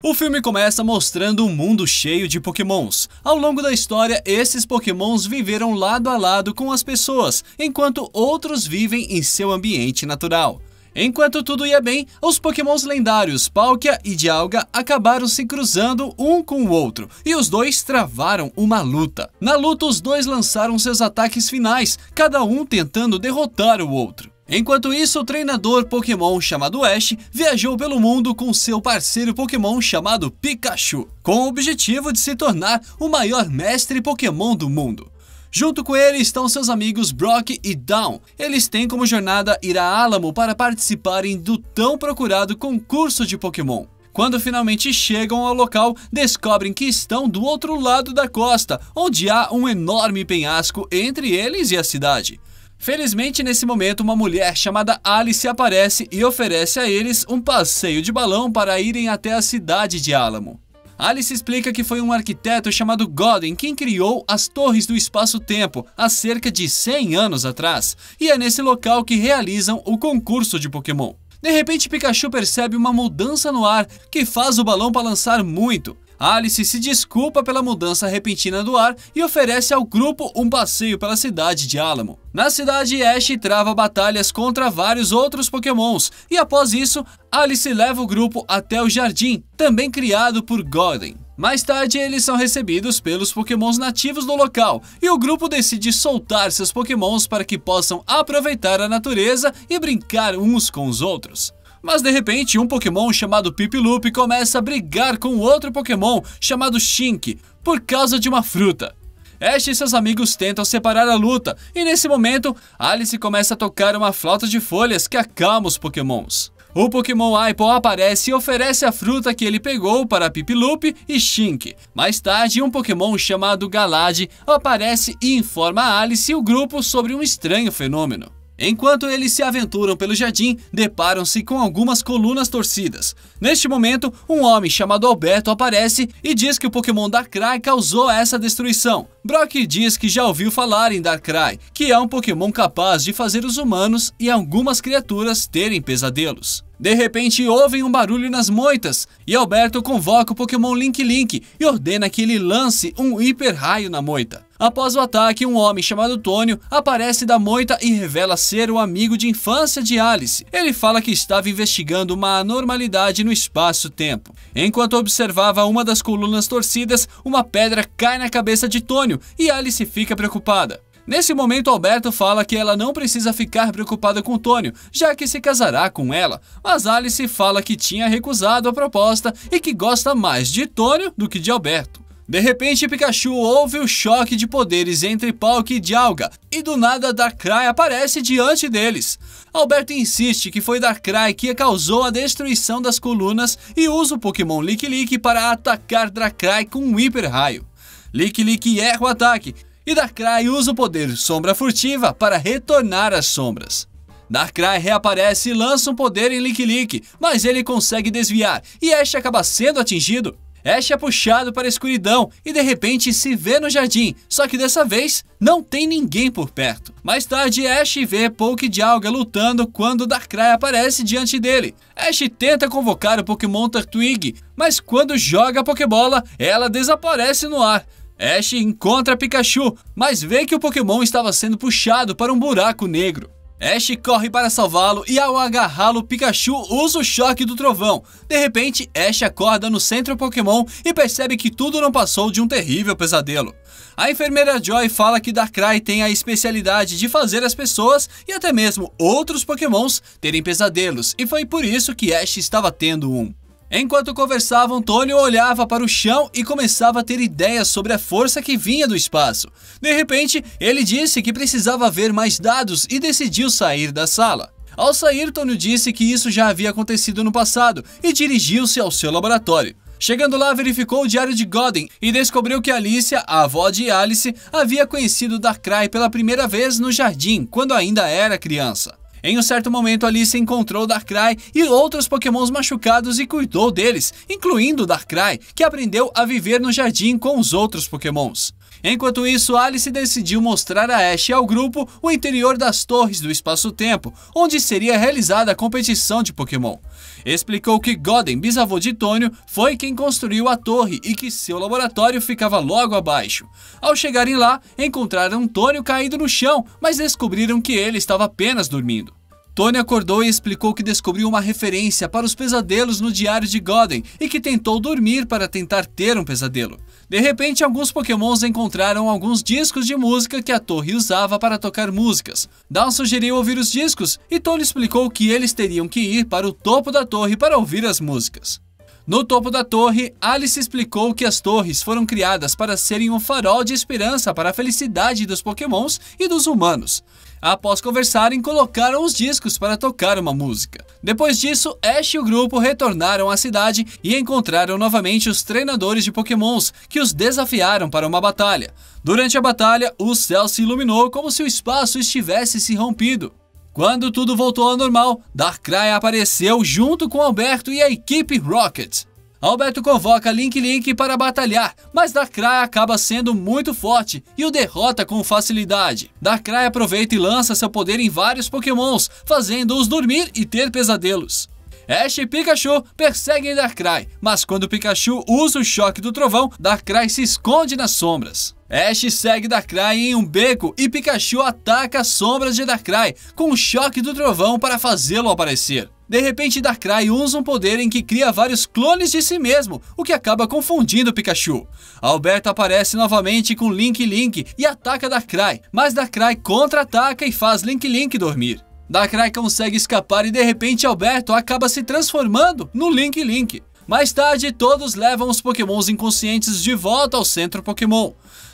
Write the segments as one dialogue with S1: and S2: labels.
S1: O filme começa mostrando um mundo cheio de pokémons. Ao longo da história, esses pokémons viveram lado a lado com as pessoas, enquanto outros vivem em seu ambiente natural. Enquanto tudo ia bem, os pokémons lendários Palkia e Dialga acabaram se cruzando um com o outro, e os dois travaram uma luta. Na luta, os dois lançaram seus ataques finais, cada um tentando derrotar o outro. Enquanto isso, o treinador Pokémon chamado Ash viajou pelo mundo com seu parceiro Pokémon chamado Pikachu, com o objetivo de se tornar o maior mestre Pokémon do mundo. Junto com ele estão seus amigos Brock e Dawn. Eles têm como jornada ir a Álamo para participarem do tão procurado concurso de Pokémon. Quando finalmente chegam ao local, descobrem que estão do outro lado da costa, onde há um enorme penhasco entre eles e a cidade. Felizmente, nesse momento, uma mulher chamada Alice aparece e oferece a eles um passeio de balão para irem até a cidade de Álamo. Alice explica que foi um arquiteto chamado Godin quem criou as Torres do Espaço-Tempo há cerca de 100 anos atrás, e é nesse local que realizam o concurso de Pokémon. De repente, Pikachu percebe uma mudança no ar que faz o balão balançar muito. Alice se desculpa pela mudança repentina do ar e oferece ao grupo um passeio pela cidade de Álamo. Na cidade, Ash trava batalhas contra vários outros pokémons, e após isso, Alice leva o grupo até o jardim, também criado por Godin. Mais tarde, eles são recebidos pelos pokémons nativos do local, e o grupo decide soltar seus pokémons para que possam aproveitar a natureza e brincar uns com os outros. Mas de repente, um Pokémon chamado Piplup começa a brigar com outro Pokémon chamado Shink por causa de uma fruta. Ash e seus amigos tentam separar a luta, e nesse momento, Alice começa a tocar uma flauta de folhas que acalma os Pokémons. O Pokémon Aipo aparece e oferece a fruta que ele pegou para Piplup e Shink. Mais tarde, um Pokémon chamado Galad aparece e informa a Alice e o grupo sobre um estranho fenômeno. Enquanto eles se aventuram pelo jardim, deparam-se com algumas colunas torcidas. Neste momento, um homem chamado Alberto aparece e diz que o Pokémon Darkrai causou essa destruição. Brock diz que já ouviu falar em Darkrai, que é um Pokémon capaz de fazer os humanos e algumas criaturas terem pesadelos. De repente, ouvem um barulho nas moitas, e Alberto convoca o Pokémon Link e ordena que ele lance um hiper raio na moita. Após o ataque, um homem chamado Tônio aparece da moita e revela ser o amigo de infância de Alice. Ele fala que estava investigando uma anormalidade no espaço-tempo. Enquanto observava uma das colunas torcidas, uma pedra cai na cabeça de Tônio e Alice fica preocupada. Nesse momento, Alberto fala que ela não precisa ficar preocupada com Tônio, já que se casará com ela, mas Alice fala que tinha recusado a proposta e que gosta mais de Tônio do que de Alberto. De repente, Pikachu ouve o choque de poderes entre Palkia e Dialga, e do nada Darkrai aparece diante deles. Alberto insiste que foi Darkrai que causou a destruição das colunas e usa o Pokémon Lick para atacar Darkrai com um hiper raio. Lick erra o ataque, e Darkrai usa o poder Sombra Furtiva para retornar às sombras. Darkrai reaparece e lança um poder em Lick, mas ele consegue desviar, e Ash acaba sendo atingido. Ash é puxado para a escuridão e de repente se vê no jardim, só que dessa vez não tem ninguém por perto. Mais tarde, Ash vê Palkia e Dialga lutando quando Darkrai aparece diante dele. Ash tenta convocar o Pokémon Turtwig, mas quando joga a Pokébola, ela desaparece no ar. Ash encontra Pikachu, mas vê que o Pokémon estava sendo puxado para um buraco negro. Ash corre para salvá-lo e ao agarrá-lo, Pikachu usa o choque do trovão. De repente, Ash acorda no centro Pokémon e percebe que tudo não passou de um terrível pesadelo. A enfermeira Joy fala que Darkrai tem a especialidade de fazer as pessoas e até mesmo outros Pokémons terem pesadelos, e foi por isso que Ash estava tendo um. Enquanto conversavam, Tônio olhava para o chão e começava a ter ideias sobre a força que vinha do espaço. De repente, ele disse que precisava ver mais dados e decidiu sair da sala. Ao sair, Tônio disse que isso já havia acontecido no passado e dirigiu-se ao seu laboratório. Chegando lá, verificou o diário de Godin e descobriu que Alicia, a avó de Alice, havia conhecido Darkrai pela primeira vez no jardim, quando ainda era criança. Em um certo momento, Alice encontrou Darkrai e outros pokémons machucados e cuidou deles, incluindo Darkrai, que aprendeu a viver no jardim com os outros pokémons. Enquanto isso, Alice decidiu mostrar a Ash e ao grupo o interior das Torres do Espaço-Tempo, onde seria realizada a competição de Pokémon. Explicou que Goden, bisavô de Tônio, foi quem construiu a torre e que seu laboratório ficava logo abaixo. Ao chegarem lá, encontraram Tônio caído no chão, mas descobriram que ele estava apenas dormindo. Tônio acordou e explicou que descobriu uma referência para os pesadelos no diário de Goden e que tentou dormir para tentar ter um pesadelo. De repente, alguns pokémons encontraram alguns discos de música que a torre usava para tocar músicas. Dawn sugeriu ouvir os discos e Tônio explicou que eles teriam que ir para o topo da torre para ouvir as músicas. No topo da torre, Alice explicou que as torres foram criadas para serem um farol de esperança para a felicidade dos pokémons e dos humanos. Após conversarem, colocaram os discos para tocar uma música. Depois disso, Ash e o grupo retornaram à cidade e encontraram novamente os treinadores de pokémons, que os desafiaram para uma batalha. Durante a batalha, o céu se iluminou como se o espaço estivesse se rompido. Quando tudo voltou ao normal, Darkrai apareceu junto com Alberto e a equipe Rocket. Alberto convoca Link para batalhar, mas Darkrai acaba sendo muito forte e o derrota com facilidade. Darkrai aproveita e lança seu poder em vários pokémons, fazendo-os dormir e ter pesadelos. Ash e Pikachu perseguem Darkrai, mas quando Pikachu usa o choque do trovão, Darkrai se esconde nas sombras. Ash segue Darkrai em um beco e Pikachu ataca as sombras de Darkrai com o choque do trovão para fazê-lo aparecer. De repente, Darkrai usa um poder em que cria vários clones de si mesmo, o que acaba confundindo Pikachu. Alberto aparece novamente com Link e ataca Darkrai, mas Darkrai contra-ataca e faz Link dormir. Darkrai consegue escapar e de repente Alberto acaba se transformando no Link. Mais tarde, todos levam os pokémons inconscientes de volta ao centro Pokémon.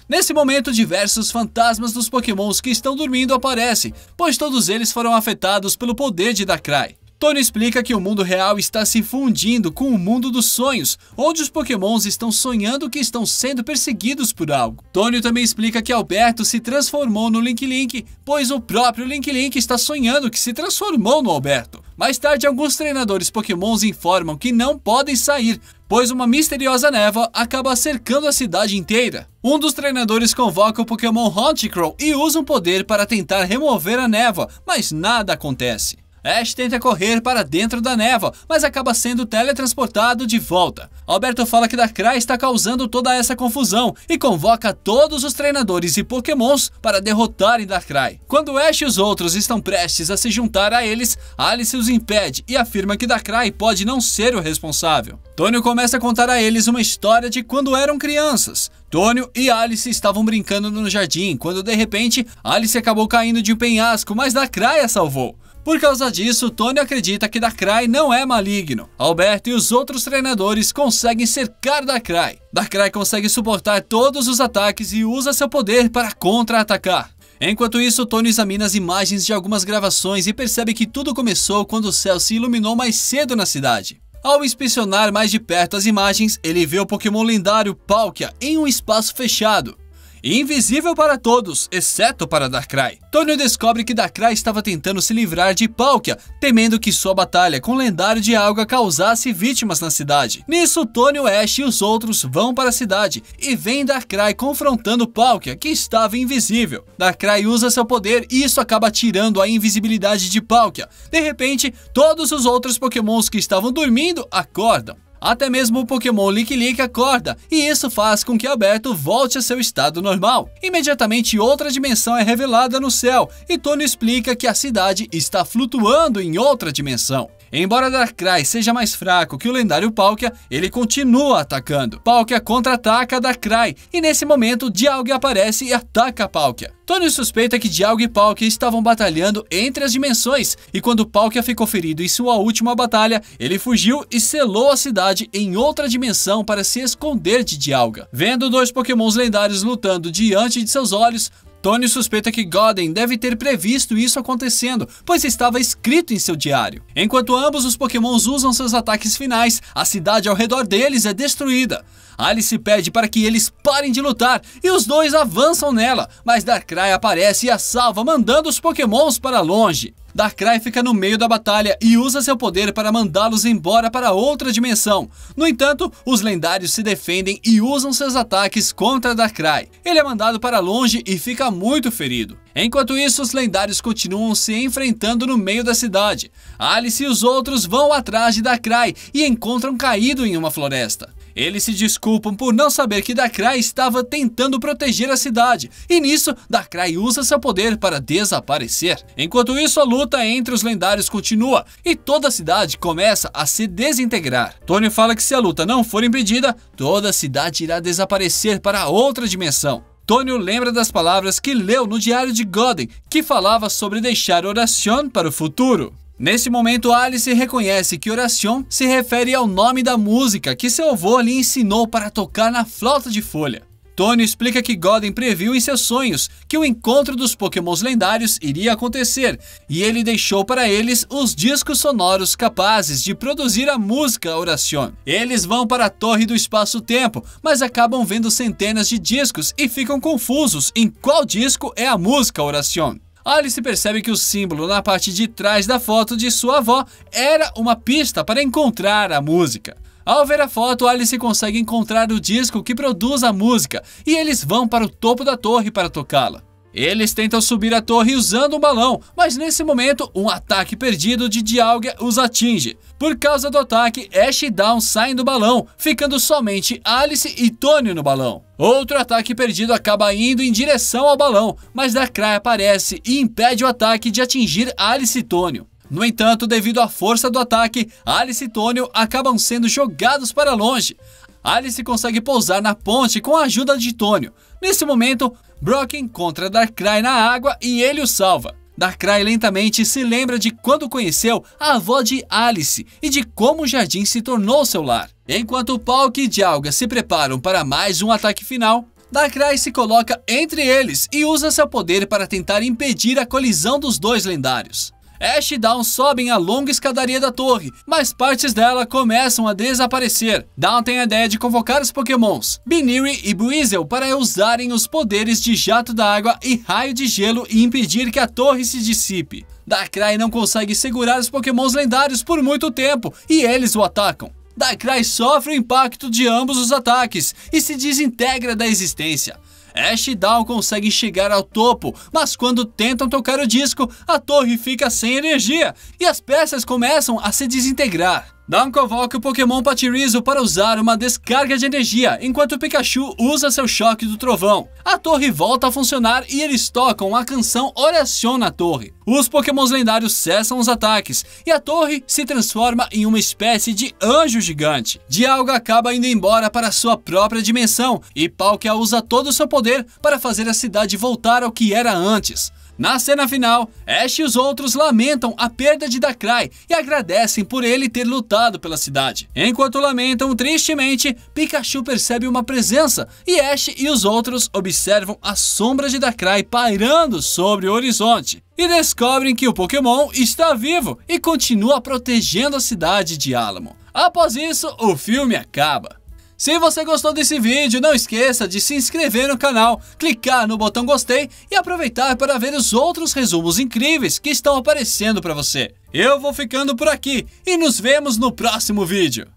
S1: Nesse momento, diversos fantasmas dos pokémons que estão dormindo aparecem, pois todos eles foram afetados pelo poder de Darkrai. Tônio explica que o mundo real está se fundindo com o mundo dos sonhos, onde os pokémons estão sonhando que estão sendo perseguidos por algo. Tônio também explica que Alberto se transformou no Link, pois o próprio Link está sonhando que se transformou no Alberto. Mais tarde, alguns treinadores pokémons informam que não podem sair, pois uma misteriosa névoa acaba cercando a cidade inteira. Um dos treinadores convoca o Pokémon Honchkrow e usa um poder para tentar remover a névoa, mas nada acontece. Ash tenta correr para dentro da névoa, mas acaba sendo teletransportado de volta. Alberto fala que Darkrai está causando toda essa confusão e convoca todos os treinadores e pokémons para derrotarem Darkrai. Quando Ash e os outros estão prestes a se juntar a eles, Alice os impede e afirma que Darkrai pode não ser o responsável. Tônio começa a contar a eles uma história de quando eram crianças. Tônio e Alice estavam brincando no jardim, quando de repente Alice acabou caindo de um penhasco, mas Darkrai a salvou. Por causa disso, Tônio acredita que Darkrai não é maligno. Alberto e os outros treinadores conseguem cercar Darkrai. Darkrai consegue suportar todos os ataques e usa seu poder para contra-atacar. Enquanto isso, Tônio examina as imagens de algumas gravações e percebe que tudo começou quando o céu se iluminou mais cedo na cidade. Ao inspecionar mais de perto as imagens, ele vê o Pokémon lendário Palkia em um espaço fechado. Invisível para todos, exceto para Darkrai. Tônio descobre que Darkrai estava tentando se livrar de Palkia, temendo que sua batalha com o lendário de água causasse vítimas na cidade. Nisso, Tônio, Ash e os outros vão para a cidade e veem Darkrai confrontando Palkia, que estava invisível. Darkrai usa seu poder e isso acaba tirando a invisibilidade de Palkia. De repente, todos os outros pokémons que estavam dormindo acordam. Até mesmo o Pokémon Link acorda, e isso faz com que Alberto volte a seu estado normal. Imediatamente outra dimensão é revelada no céu, e Tônio explica que a cidade está flutuando em outra dimensão. Embora Darkrai seja mais fraco que o lendário Palkia, ele continua atacando. Palkia contra-ataca Darkrai, e nesse momento Dialga aparece e ataca Palkia. Tônio suspeita que Dialga e Palkia estavam batalhando entre as dimensões, e quando Palkia ficou ferido em sua última batalha, ele fugiu e selou a cidade em outra dimensão para se esconder de Dialga. Vendo dois pokémons lendários lutando diante de seus olhos, Tônio suspeita que Goden deve ter previsto isso acontecendo, pois estava escrito em seu diário. Enquanto ambos os pokémons usam seus ataques finais, a cidade ao redor deles é destruída. Alice pede para que eles parem de lutar e os dois avançam nela, mas Darkrai aparece e a salva, mandando os pokémons para longe. Darkrai fica no meio da batalha e usa seu poder para mandá-los embora para outra dimensão. No entanto, os lendários se defendem e usam seus ataques contra Darkrai. Ele é mandado para longe e fica muito ferido. Enquanto isso, os lendários continuam se enfrentando no meio da cidade. Alice e os outros vão atrás de Darkrai e encontram caído em uma floresta. Eles se desculpam por não saber que Darkrai estava tentando proteger a cidade, e nisso, Darkrai usa seu poder para desaparecer. Enquanto isso, a luta entre os lendários continua, e toda a cidade começa a se desintegrar. Tony fala que se a luta não for impedida, toda a cidade irá desaparecer para outra dimensão. Tônio lembra das palavras que leu no diário de Goden, que falava sobre deixar Oración para o futuro. Nesse momento, Alice reconhece que Oración se refere ao nome da música que seu avô lhe ensinou para tocar na flauta de folha. Tônio explica que Goden previu em seus sonhos que o encontro dos Pokémons lendários iria acontecer, e ele deixou para eles os discos sonoros capazes de produzir a música Oración. Eles vão para a Torre do Espaço-Tempo, mas acabam vendo centenas de discos e ficam confusos em qual disco é a música Oración. Alice percebe que o símbolo na parte de trás da foto de sua avó era uma pista para encontrar a música. Ao ver a foto, Alice consegue encontrar o disco que produz a música e eles vão para o topo da torre para tocá-la. Eles tentam subir a torre usando um balão, mas nesse momento, um ataque perdido de Dialga os atinge. Por causa do ataque, Ash e Dawn saem do balão, ficando somente Alice e Tônio no balão. Outro ataque perdido acaba indo em direção ao balão, mas Darkrai aparece e impede o ataque de atingir Alice e Tônio. No entanto, devido à força do ataque, Alice e Tônio acabam sendo jogados para longe. Alice consegue pousar na ponte com a ajuda de Tônio. Nesse momento, Brock encontra Darkrai na água e ele o salva. Darkrai lentamente se lembra de quando conheceu a avó de Alice e de como o jardim se tornou seu lar. Enquanto Palkia e Dialga se preparam para mais um ataque final, Darkrai se coloca entre eles e usa seu poder para tentar impedir a colisão dos dois lendários. Ash e Dawn sobem a longa escadaria da torre, mas partes dela começam a desaparecer. Dawn tem a ideia de convocar os Pokémons Buneary e Buizel para usarem os poderes de jato d'água e raio de gelo e impedir que a torre se dissipe. Darkrai não consegue segurar os Pokémons lendários por muito tempo e eles o atacam. Darkrai sofre o impacto de ambos os ataques e se desintegra da existência. Ash e Dawn conseguem chegar ao topo, mas quando tentam tocar o disco, a torre fica sem energia e as peças começam a se desintegrar. Dawn convoca o Pokémon Pachirisu para usar uma descarga de energia, enquanto Pikachu usa seu choque do trovão. A torre volta a funcionar e eles tocam a canção Oración na torre. Os Pokémons lendários cessam os ataques e a torre se transforma em uma espécie de anjo gigante. Dialga acaba indo embora para sua própria dimensão e Palkia usa todo o seu poder para fazer a cidade voltar ao que era antes. Na cena final, Ash e os outros lamentam a perda de Darkrai e agradecem por ele ter lutado pela cidade. Enquanto lamentam tristemente, Pikachu percebe uma presença e Ash e os outros observam a sombra de Darkrai pairando sobre o horizonte e descobrem que o Pokémon está vivo e continua protegendo a cidade de Álamo. Após isso, o filme acaba. Se você gostou desse vídeo, não esqueça de se inscrever no canal, clicar no botão gostei e aproveitar para ver os outros resumos incríveis que estão aparecendo para você. Eu vou ficando por aqui e nos vemos no próximo vídeo.